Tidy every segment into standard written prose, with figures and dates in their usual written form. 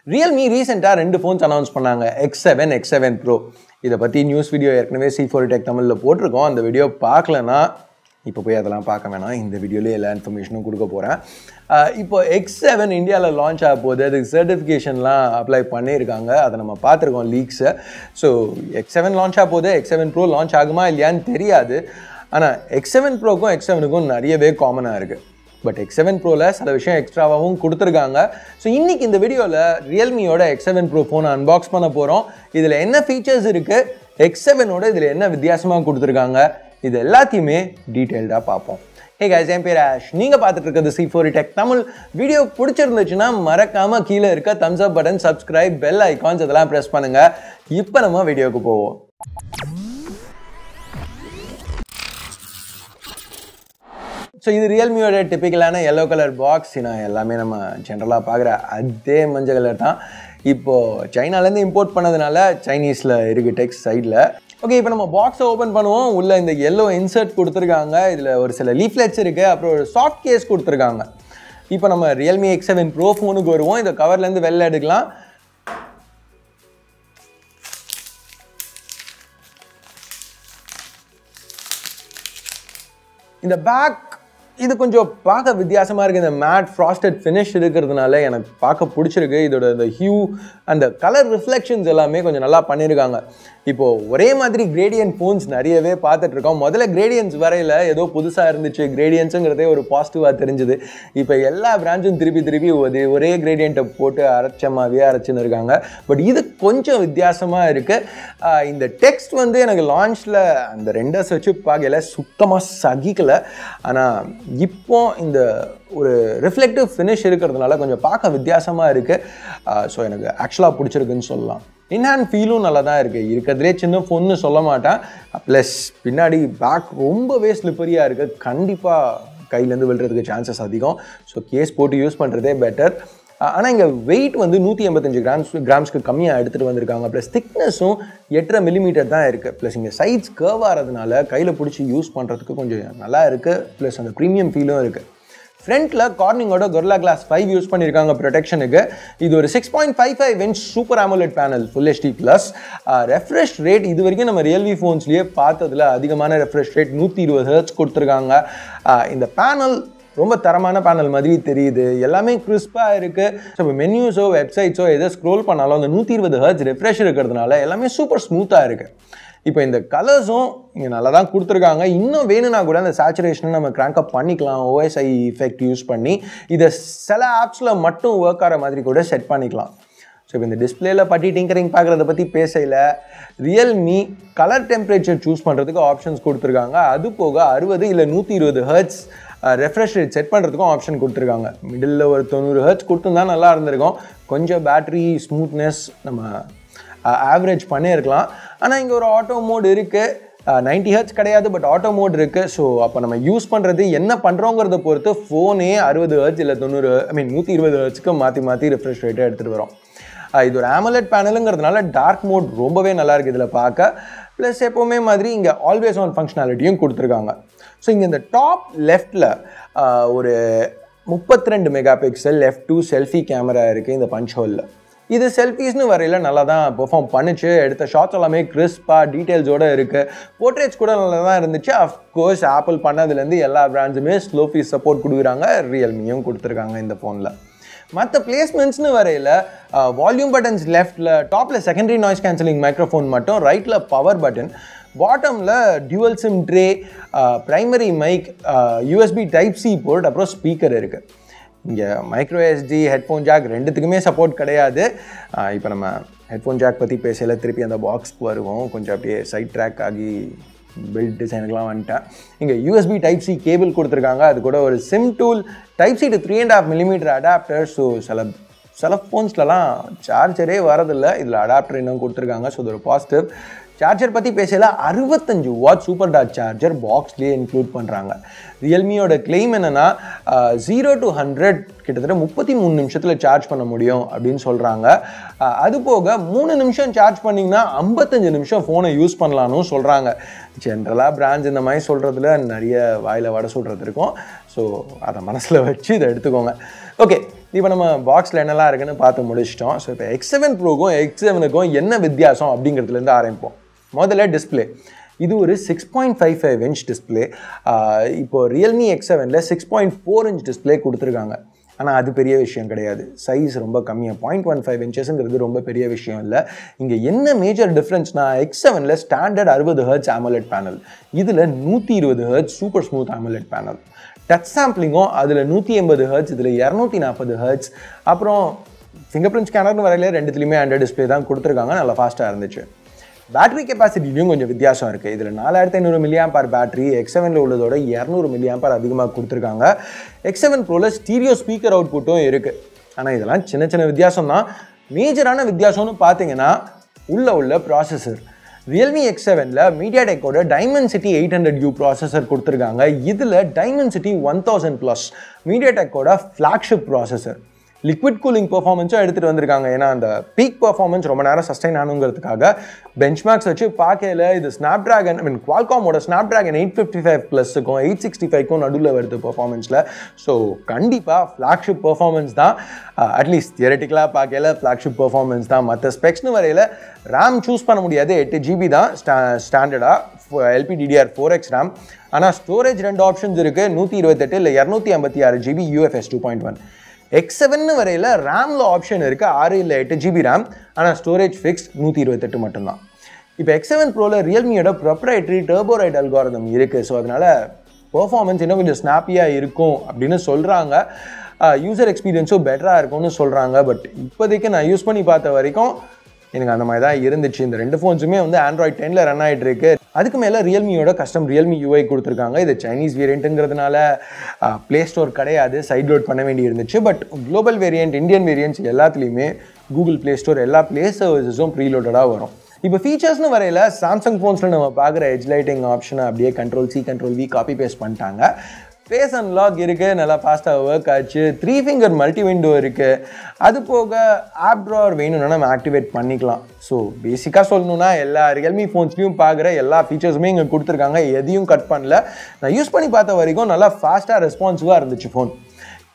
Realme recently ரெண்டு phones announce பண்ணாங்க X7, X7 Pro. இத பத்தி நியூஸ் வீடியோ ஏற்கனவே C4 Tech தமிழ்ல போட்டுருக்கோம். அந்த வீடியோ பார்க்கலனா இப்போ போய் அதெல்லாம் பார்க்க வேணாம். இந்த வீடியோலயே எல்லா இன்ஃபர்மேஷனும் கொடுக்க போறேன். இப்போ X7 இந்தியால லான்ச் ஆக போகுது. அதுக்கு சர்டிஃபிகேஷன்லாம் அப்ளை பண்ணியிருக்காங்க. அதை நம்ம பார்த்துருக்கோம் லீக்ஸ். ஸோ X7 லான்ச் ஆக போகுது. X7 Pro லான்ச் ஆகுமா இல்லையான்னு தெரியாது. ஆனால் X7 Proக்கும் X7க்கும் நிறையவே காமனாக இருக்குது. பட் X7 Proல சில விஷயம் எக்ஸ்ட்ராவாகவும் கொடுத்துருக்காங்க. ஸோ இன்றைக்கி இந்த வீடியோவில் ரியல்மியோட X7 Pro ஃபோனை அன்பாக்ஸ் பண்ண போகிறோம். இதில் என்ன ஃபீச்சர்ஸ் இருக்குது, X7ஓட இதில் என்ன வித்தியாசமாக கொடுத்துருக்காங்க, இது எல்லாத்தையுமே டீட்டெயில்டாக பார்ப்போம். ஹே கைஸ், என் பேர் ஆஷ். நீங்கள் பார்த்துட்டு இருக்கிறது C4 Tech தமிழ். வீடியோ பிடிச்சிருந்துச்சுன்னா மறக்காமல் கீழே இருக்க தம்ஸ் அப் பட்டன், சப்ஸ்கிரைப், பெல் ஐகான்ஸ் இதெல்லாம் ப்ரெஸ் பண்ணுங்கள். இப்போ நம்ம வீடியோவுக்கு போவோம். ஸோ இது ரியல்மியோட டிப்பிக்கலான எல்லோ கலர் பாக்ஸ். நான் எல்லாமே நம்ம ஜென்ரலாக பார்க்குற அதே மஞ்சள் கலர் தான். இப்போது சைனாலேருந்து இம்போர்ட் பண்ணதுனால சைனீஸில் இருக்குது டெக்ஸ்ட் சைடில். ஓகே, இப்போ நம்ம பாக்ஸை ஓப்பன் பண்ணுவோம். உள்ளே இந்த எல்லோ இன்சர்ட் கொடுத்துருக்காங்க. இதில் ஒரு சில லீஃப்லெட்ஸ் இருக்குது. அப்புறம் ஒரு சாஃப்ட் கேஸ் கொடுத்துருக்காங்க. இப்போ நம்ம Realme X7 Pro ஃபோனுக்கு வருவோம். இந்த கவர்லேருந்து வெளில எடுக்கலாம். இந்த பேக் இது கொஞ்சம் பார்க்க வித்தியாசமாக இருக்குது. இந்த மேட் ஃப்ராஸ்டட் ஃபினிஷ் இருக்கிறதுனால எனக்கு பார்க்க பிடிச்சிருக்கு. இதோட இந்த ஹியூ அந்த கலர் ரிஃப்ளெக்ஷன்ஸ் எல்லாமே கொஞ்சம் நல்லா பண்ணியிருக்காங்க. இப்போது ஒரே மாதிரி கிரேடியன்ட் ஃபோன்ஸ் நிறையவே பார்த்துட்ருக்கோம். முதல்ல கிரேடியன்ஸ் வரையில் ஏதோ புதுசாக இருந்துச்சு. கிரேடியன்ஸுங்கிறதே ஒரு பாசிட்டிவாக தெரிஞ்சுது. இப்போ எல்லா பிரான்ச்சும் திருப்பி ஒரே கிரேடியண்ட்டை போட்டு அரைச்சமாகவே அரைச்சின்னு இருக்காங்க. பட் இது கொஞ்சம் வித்தியாசமாக இருக்குது. இந்த டெக்ஸ்ட் வந்து எனக்கு லான்ச்சில் அந்த ரெண்டர்ஸ் வச்சு பார்க்கல சுத்தமாக சகிக்கலை. ஆனால் இப்போ இந்த ஒரு ரிஃப்ளெக்டிவ் ஃபினிஷ் இருக்கிறதுனால கொஞ்சம் பார்க்க வித்தியாசமாக இருக்குது. ஸோ எனக்கு ஆக்சுவலாக பிடிச்சிருக்குன்னு சொல்லலாம். இன்ஹேண்ட் ஃபீலும் நல்லா தான் இருக்குது. இருக்கிறதுலே சின்ன ஃபோன்னு சொல்ல மாட்டேன். ப்ளஸ் பின்னாடி பேக் ரொம்பவே ஸ்லிப்பரியாக இருக்குது. கண்டிப்பாக கையிலேருந்து விழுறதுக்கு சான்சஸ் அதிகம். ஸோ கேஸ் போட்டு யூஸ் பண்ணுறதே பெட்டர். ஆனால் இங்கே வெயிட் வந்து 185 கிராம்ஸ்க்கு கம்மியாக எடுத்துகிட்டு வந்திருக்காங்க. ப்ளஸ் திக்னஸும் 8.5 மில்லிமீட்டர் தான் இருக்குது. ப்ளஸ் இங்கே சைட்ஸ் கர்வ் ஆகிறதுனால கையில் பிடிச்சி யூஸ் பண்ணுறதுக்கு கொஞ்சம் நல்லா இருக்குது. ப்ளஸ் அந்த ப்ரீமியம் ஃபீலும் இருக்குது. ஃப்ரண்ட்டில் கார்னிங்கோட Gorilla Glass 5 யூஸ் பண்ணியிருக்காங்க ப்ரொடெக்ஷனுக்கு. இது ஒரு 6.55 inch super AMOLED panel full HD+. Refresh rate இது வரைக்கும் நம்ம ரியல்மி ஃபோன்ஸ்லேயே பார்த்ததில் அதிகமான ரெஃப்ரெஷ் ரேட் 120 ஹெர்ட்ஸ் கொடுத்துருக்காங்க. இந்த பேனல் ரொம்ப தரமான பேனல் மாதிரி தெரியுது. எல்லாமே கிறிஸ்பாக இருக்குது. ஸோ இப்போ மென்யூஸோ வெப்சைட்ஸோ எதை ஸ்க்ரோல் பண்ணாலும் அந்த 120 ஹெர்ட்ஸ் ரெஃப்ரெஷ் இருக்கிறதுனால எல்லாமே சூப்பர் ஸ்மூத்தாக இருக்குது. இப்போ இந்த கலர்ஸும் இங்கே நல்லா தான் கொடுத்துருக்காங்க. இன்னும் வேணும்னா கூட அந்த சேச்சுரேஷனை நம்ம கிராங்க் அப் பண்ணிக்கலாம். OSI எஃபெக்ட் யூஸ் பண்ணி இதை சில ஆப்ஸில் மட்டும் ஒர்க் ஆகிற மாதிரி கூட செட் பண்ணிக்கலாம். ஸோ இப்போ இந்த டிஸ்பிளேல பட்டி டிங்கரிங் பார்க்குறத பற்றி பேசல. ரியல்மி கலர் டெம்பரேச்சர் சூஸ் பண்ணுறதுக்கு ஆப்ஷன்ஸ் கொடுத்துருக்காங்க. அது போக 60 இல்லை 120 ஹெர்ட்ஸ் ரெஃப்ரெஷ் ரேட் செட் பண்ணுறதுக்கும் ஆப்ஷன் கொடுத்துருக்காங்க. மிடில் ஒரு 90 ஹெர்ட்ஸ் கொடுத்துருந்தா நல்லா இருந்திருக்கும். கொஞ்சம் பேட்ரி ஸ்மூத்னஸ் நம்ம ஆவரேஜ் பண்ணியிருக்கலாம். ஆனால் இங்கே ஒரு ஆட்டோ மோட் இருக்குது. 90 ஹெர்ட்ஸ் கிடையாது, பட் ஆட்டோ மோட் இருக்குது. ஸோ அப்போ நம்ம யூஸ் பண்ணுறது என்ன பண்ணுறோங்கிறத பொறுத்து ஃபோனே 60 ஹெர்ட்ஸ் இல்லை 120 ஹெர்ட்ஸ்க்கு மாற்றி ரெஃப்ரெஷ் ரேட்டை எடுத்துகிட்டு வரோம். இது ஒரு AMOLED பேனலுங்கிறதுனால டார்க் மோட் ரொம்பவே நல்லா இருக்குது இதில் பார்க்க. ப்ளஸ் எப்போவுமே மாதிரி இங்கே ஆல்வேஸ் ஆன் ஃபங்க்ஷனாலிட்டியும் கொடுத்துருக்காங்க. ஸோ இங்கே இந்த டாப் லெஃப்டில் ஒரு 32 mega pixel F2 selfie camera இருக்குது இந்த பஞ்ச் ஹோலில். இது செல்ஃபீஸ்னு வரையில் நல்லா தான் பெர்ஃபார்ம் பண்ணிச்சு. எடுத்த ஷாட்ஸ் எல்லாமே கிறிஸ்பாக டீட்டெயில்ஸோடு இருக்குது. போர்ட்ரேட்ஸ் கூட நல்லா தான் இருந்துச்சு. அஃப்கோர்ஸ் ஆப்பிள் பண்ணதுலேருந்து எல்லா பிராண்ட்ஸுமே ஸ்லோ ஃபீஸ் சப்போர்ட் கொடுக்குறாங்க. ரியல்மியும் கொடுத்துருக்காங்க இந்த ஃபோனில். மற்ற பிளேஸ்மெண்ட்ஸ்னு வரையில் வால்யூம் பட்டன்ஸ் லெஃப்டில், டாப்பில் செகண்டரி நாய்ஸ் கேன்சலிங் மைக்ரோஃபோன் மட்டும், ரைட்டில் பவர் பட்டன், பாட்டமில் dual sim tray, primary mic, USB Type-C port, அப்புறம் ஸ்பீக்கர் இருக்குது. இங்கே மைக்ரோ SD ஹெட்ஃபோன் ஜாக் ரெண்டுத்துக்குமே சப்போர்ட் கிடையாது. இப்போ நம்ம ஹெட்ஃபோன் ஜாக் பற்றி பேசல. திருப்பி அந்த பாக்ஸ்க்கு வருவோம். கொஞ்சம் அப்படியே சைட் ட்ராக் ஆகி பில்ட் டிசைனுக்கெலாம் வந்துட்டேன். இங்கே USB Type-C கேபிள் கொடுத்துருக்காங்க. அது கூட ஒரு sim tool, Type-C to 3.5 millimetre adapter. So சில ஃபோன்ஸ்லலாம் சார்ஜரே வரதில்லை. இதில் அடாப்டர் இன்னும் கொடுத்துருக்காங்க. ஸோ இது ஒரு பாசிட்டிவ். சார்ஜர் பற்றி பேசல. 65 வாட் சூப்பர் டாட் சார்ஜர் பாக்ஸ்லேயே இன்க்ளூட் பண்ணுறாங்க. ரியல்மியோட கிளைம் என்னென்னா 0 to 100 கிட்டத்தட்ட 33 நிமிஷத்தில் சார்ஜ் பண்ண முடியும் அப்படின்னு சொல்கிறாங்க. அது போக 3 நிமிஷம் சார்ஜ் பண்ணிங்கன்னா 55 நிமிஷம் ஃபோனை யூஸ் பண்ணலான்னு சொல்கிறாங்க. ஜென்ரலாக பிராண்ட்ஸ் இந்த மாதிரி சொல்கிறதுல நிறைய வாயில் வடை சொல்கிறது இருக்கும். ஸோ அதை மனசில் வச்சு இதை எடுத்துக்கோங்க. ஓகே, இப்போ நம்ம பாக்ஸில் என்னெல்லாம் இருக்குன்னு பார்த்து முடிச்சிட்டோம். ஸோ இப்போ X7 ப்ரோக்கும் X7க்கும் என்ன வித்தியாசம் அப்படிங்கிறதுலேருந்து ஆரம்பிப்போம். முதல்ல டிஸ்பிளே. இது ஒரு 6.55 இன்ச் டிஸ்பிளே. இப்போது Realme X7ல 6.4 இன்ச் டிஸ்பிளே கொடுத்துருக்காங்க. ஆனால் அது பெரிய விஷயம் கிடையாது. சைஸ் ரொம்ப கம்மியாக 0.15 இன்ச்சஸ்ங்கிறது ரொம்ப பெரிய விஷயம் இல்லை. இங்கே என்ன மேஜர் டிஃப்ரென்ஸ்னா X7ல ஸ்டாண்டர்ட் 60 Hz AMOLED பேனல், இதில் 120 Hz super smooth AMOLED panel. Touch சாம்பிளிங்கும் அதில் 180 Hz, இதில் 240 Hz. அப்புறம் ஃபிங்கர் பிரிண்ட் ஸ்கேனர்னு வரையில ரெண்டுத்துலையுமே ஆண்ட்ராய்டு டிஸ்பிளே தான் கொடுத்துருக்காங்க. நல்லா ஃபாஸ்ட்டாக இருந்துச்சு. பேட்டரி கெப்பாசிட்டிலையும் கொஞ்சம் வித்தியாசம் இருக்குது. இதில் 4500 mAh பேட்டரி, X7ல உள்ளதோட 200 mAh அதிகமாக கொடுத்துருக்காங்க. X7 ப்ரோவில் ஸ்டீரியோ ஸ்பீக்கர் அவுட்புட்டும் இருக்குது. ஆனால் இதெல்லாம் சின்ன சின்ன வித்தியாசம் தான். மேஜரான வித்தியாசம்னு பார்த்தீங்கன்னா உள்ள ப்ராசஸர். Realme X7ல mediatekோட Dimensity 800U ப்ராசஸர் கொடுத்துருக்காங்க. இதில் Dimensity 1000+, mediatekோட flagship ப்ராசஸர். லிக்விட் கூலிங் பெர்ஃபார்மன்ஸும் எடுத்துகிட்டு வந்திருக்காங்க. ஏன்னா அந்த பீக் பெர்ஃபார்மன்ஸ் ரொம்ப நேரம் சஸ்டைன் ஆனுங்கிறதுக்காக பெஞ்ச்மார்க்ஸ் வச்சு பார்க்கல. இது ஸ்னாப்ட்ராகன் குவால்காமோட ஸ்னாப்ட்ராகன் 855+க்கும் 865க்கும் நடுவில் வருது பெர்ஃபார்மன்ஸில். ஸோ கண்டிப்பாக ஃப்ளாக்ஷிப் பெர்ஃபார்மன்ஸ் தான். அட்லீஸ்ட் தியரட்டிக்கலாக பார்க்கல ஃப்ளாக்ஷிப் பெர்ஃபார்மன்ஸ் தான். மற்ற ஸ்பெக்ஸ்னு வரையில் ரேம் சூஸ் பண்ண முடியாது. 8 GB தான் ஸ்டாண்டர்டாக LPDDR4X ரேம். ஆனால் ஸ்டோரேஜ் 2 ஆப்ஷன்ஸ் இருக்குது. 128 இல்லை 256 GB UFS 2.1. X7 வரையில் ரேமில் ஆப்ஷன் இருக்குது 6 இல்லை 8 GB ரேம். ஆனால் ஸ்டோரேஜ் ஃபிக்ஸ்ட் 128 மட்டும்தான். இப்போ X7 ப்ரோவில் ரியல்மியோட ப்ரொப்ரைட்டரி டர்போ ரைட் அல்காரிதம் இருக்குது. ஸோ அதனால் பெர்ஃபார்மன்ஸ் இன்னும் கொஞ்சம் ஸ்னாப்பியாக இருக்கும் அப்படின்னு சொல்கிறாங்க. யூசர் எக்ஸ்பீரியன்ஸும் பெட்டராக இருக்கும்னு சொல்கிறாங்க. பட் இப்போதைக்கு நான் யூஸ் பண்ணி பார்த்த வரைக்கும் எனக்கு அந்த மாதிரி தான் இருந்துச்சு. இந்த ரெண்டு ஃபோன்ஸுமே வந்து Android 10ல் ரன் ஆகிட்டு இருக்கு. அதுக்கு மேலே ரியல்மியோட கஸ்டம் Realme UI கொடுத்துருக்காங்க. இது சைனீஸ் வேரியண்ட்டுங்கிறதுனால ப்ளே ஸ்டோர் கிடையாது, சைட் லோட் பண்ண வேண்டி இருந்துச்சு. But global variant, Indian variants எல்லாத்துலேயுமே கூகுள் ப்ளே ஸ்டோர் எல்லா ப்ளே சர்வீசஸும் ப்ரீலோடடாக வரும். இப்போ ஃபீச்சர்ஸ்னு வரையில் சாம்சங் ஃபோன்ஸில் நம்ம பார்க்குற எட்ஜ் லைட்டிங் ஆப்ஷனை அப்படியே Ctrl+C Ctrl+V காப்பி பேஸ்ட் பண்ணிட்டாங்க. ஃபேஸ் அன்லாக் இருக்குது, நல்லா ஃபாஸ்ட்டாக ஒர்க் ஆச்சு. 3 ஃபிங்கர் மல்டி விண்டோ இருக்குது. அது போக ஆப் ட்ராவர் வேணும்னா நம்ம ஆக்டிவேட் பண்ணிக்கலாம். ஸோ பேசிக்காக சொல்லணுன்னா எல்லா ரியல்மி ஃபோன்ஸ்லையும் பார்க்குற எல்லா ஃபீச்சர்ஸுமே இங்கே கொடுத்துருக்காங்க. எதையும் கட் பண்ணல. நான் யூஸ் பண்ணி பார்த்த வரைக்கும் நல்லா ஃபாஸ்ட்டாக ரெஸ்பான்சிவாக இருந்துச்சு ஃபோன்.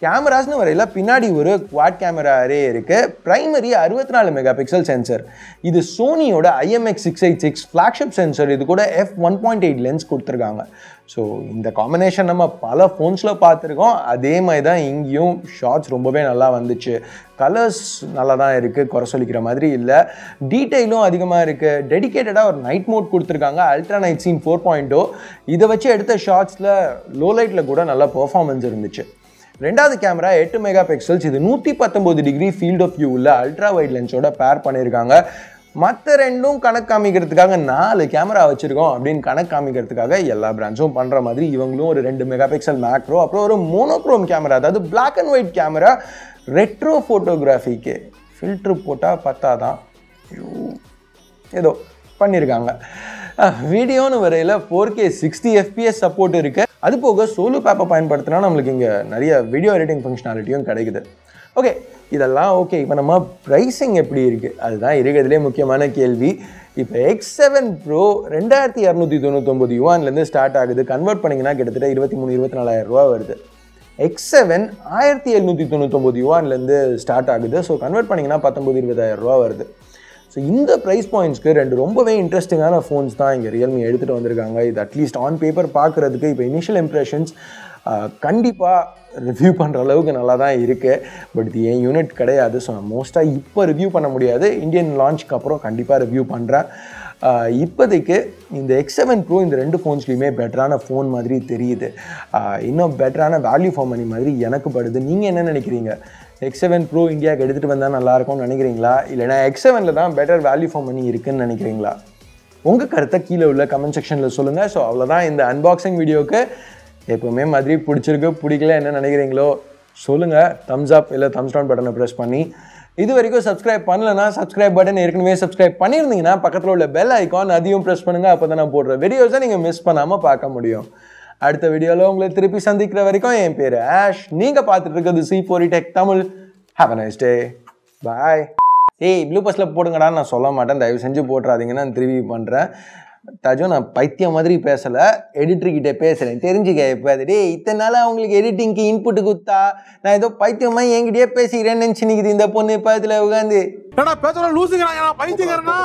கேமராஸ்னு வரையில் பின்னாடி ஒரு குவாட் கேமரா அரே இருக்குது. Primary 64 megapixel sensor. இது சோனியோட IMX686 ஃப்ளாக்ஷிப் சென்சர். இது கூட f1.8 லென்ஸ் கொடுத்துருக்காங்க. ஸோ இந்த காம்பினேஷன் நம்ம பல ஃபோன்ஸில் பார்த்துருக்கோம். அதே மாதிரி தான் இங்கேயும் ஷார்ட்ஸ் ரொம்பவே நல்லா வந்துச்சு. கலர்ஸ் நல்லா தான் இருக்குது, குறை சொல்லிக்கிற மாதிரி இல்லை. டீட்டெயிலும் அதிகமாக இருக்குது. டெடிக்கேட்டடாக ஒரு நைட் மோட் கொடுத்துருக்காங்க, அல்ட்ரா நைட் சீன் 4.0. இதை வச்சு எடுத்த ஷார்ட்ஸில் லோ லைட்டில் கூட நல்லா பெர்ஃபார்மன்ஸ் இருந்துச்சு. ரெண்டாவது கேமரா 8 மெகாபிக்சல்ஸ். இது 119 டிகிரி ஃபீல்ட் ஆஃப் வியூ உள்ள அல்ட்ரா வைட் லென்ஸோட பேர் பண்ணியிருக்காங்க. மற்ற ரெண்டும் கணக்கு காமிக்கிறதுக்காக 4 கேமரா வச்சுருக்கோம் அப்படின்னு கணக்கு காமிக்கிறதுக்காக எல்லா பிராண்ட்ஸும் பண்ணுற மாதிரி இவங்களும் ஒரு 2 மெகாபிக்சல் மேக்ரோ, அப்புறம் ஒரு மோனோக்ரோம் கேமரா, அதாவது black and white camera retro ஃபோட்டோகிராஃபிக்கு ஃபில்ட்ரு போட்டால் பத்தாதான் ஏதோ பண்ணியிருக்காங்க. வீடியோன்னு வரையில் 4K 60 FPS சப்போர்ட் இருக்குது. அது போக சோலோ பேப்பை பயன்படுத்தினா நம்மளுக்கு இங்கே நிறைய வீடியோ எடிட்டிங் ஃபங்க்ஷனாலிட்டியும் கிடைக்குது. ஓகே, இதெல்லாம் ஓகே. இப்போ நம்ம ப்ரைஸிங் எப்படி இருக்குது அதுதான் இருக்கிறதுலே முக்கியமான கேள்வி. இப்போ X7 Pro 2299 யுவான்லேருந்து ஸ்டார்ட் ஆகுது. கன்வெர்ட் பண்ணிங்கன்னா கிட்டத்தட்ட 23-24,000 ரூபா வருது. X7 1799 யுவான்லேருந்து ஸ்டார்ட் ஆகுது. ஸோ கன்வெர்ட் பண்ணிங்கன்னா 19-20,000 ரூபா வருது. ஸோ இந்த ப்ரைஸ் பாயிண்ட்ஸ்க்கு ரெண்டு ரொம்பவே இன்ட்ரெஸ்டிங்கான ஃபோன்ஸ் தான் இங்கே ரியல்மி எடுத்துகிட்டு வந்திருக்காங்க. இது அட்லீஸ்ட் ஆன் பேப்பர் பார்க்குறதுக்கு இப்போ இனிஷியல் இம்ப்ரெஷன்ஸ் கண்டிப்பாக ரிவ்யூ பண்ணுற அளவுக்கு நல்லா தான் இருக்குது. பட் இது என் யூனிட் கிடையாது. ஸோ மோஸ்ட்டாக இப்போ ரிவ்யூ பண்ண முடியாது. இந்தியன் லான்ச்சுக்கு அப்புறம் கண்டிப்பாக ரிவ்யூ பண்ணுறேன். இப்போதைக்கு இந்த X7 Pro இந்த ரெண்டு ஃபோன்ஸ்லையுமே பெட்டரான ஃபோன் மாதிரி தெரியுது. இன்னும் பெட்டரான வேல்யூ ஃபார் மணி மாதிரி எனக்கு படுது. நீங்கள் என்ன நினைக்கிறீங்க? X7 Pro இந்தியாவுக்கு எடுத்துகிட்டு வந்தால் நல்லாயிருக்கும்னு நினைக்கிறீங்களா? இல்லைனா X7ல தான் பெட்டர் வேல்யூ ஃபார் மணி இருக்குதுன்னு நினைக்கிறீங்களா? உங்கள் கருத்தை கீழே உள்ள கமெண்ட் செக்ஷனில் சொல்லுங்கள். ஸோ அவ்வளோதான் இந்த அன்பாக்சிங் வீடியோவுக்கு. எப்போவுமே மாதிரி பிடிச்சிருக்கு, பிடிக்கல என்ன நினைக்கிறீங்களோ சொல்லுங்கள். தம்ஸ் அப் இல்லை தம்ஸ் டவுன் பட்டனை ப்ரெஸ் பண்ணி. இது வரைக்கும் சப்ஸ்கிரைப் பண்ணலன்னா சப்ஸ்கிரைப் பட்டன் ஏற்கனவே சப்ஸ்கிரைப் பண்ணியிருந்தீங்கன்னா பக்கத்தில் உள்ள பெல் ஐக்கான் அதையும் ப்ரெஸ் பண்ணுங்கள். அப்போ தான் நான் போடுற வீடியோஸை நீங்கள் மிஸ் பண்ணாமல் பார்க்க முடியும். அடுத்த வீடியோவில் உங்களை திருப்பி சந்திக்கிற வரைக்கும் என் பேர் ஆஷ். நீங்கள் பார்த்துட்டு இருக்கிறது C4E Tech Tamil. Have a nice day. Bye. Blue பஸ்ஸில் போடுங்கடான்னு நான் சொல்ல மாட்டேன், தயவு செஞ்சு போட்டுறாதீங்கன்னு நான் திரும்பி பண்ணுறேன். தாஜோ நான் பைத்தியம் மாதிரி பேசலை, எடிட்டர்கிட்ட பேசுகிறேன், தெரிஞ்சுக்க. இப்போ அது டே இத்தனை நாள் அவங்களுக்கு எடிட்டிங்க்கு இன்புட்டு கொடுத்தா நான் ஏதோ பைத்தியமாக என்கிட்டயே பேசிக்கிறேன்னு நினச்சி நிற்குது இந்த பொண்ணு இப்போ இதில் உட்காந்து. பேசுகிறேன் லூசுங்கிறான், பைத்தியக்காரனா.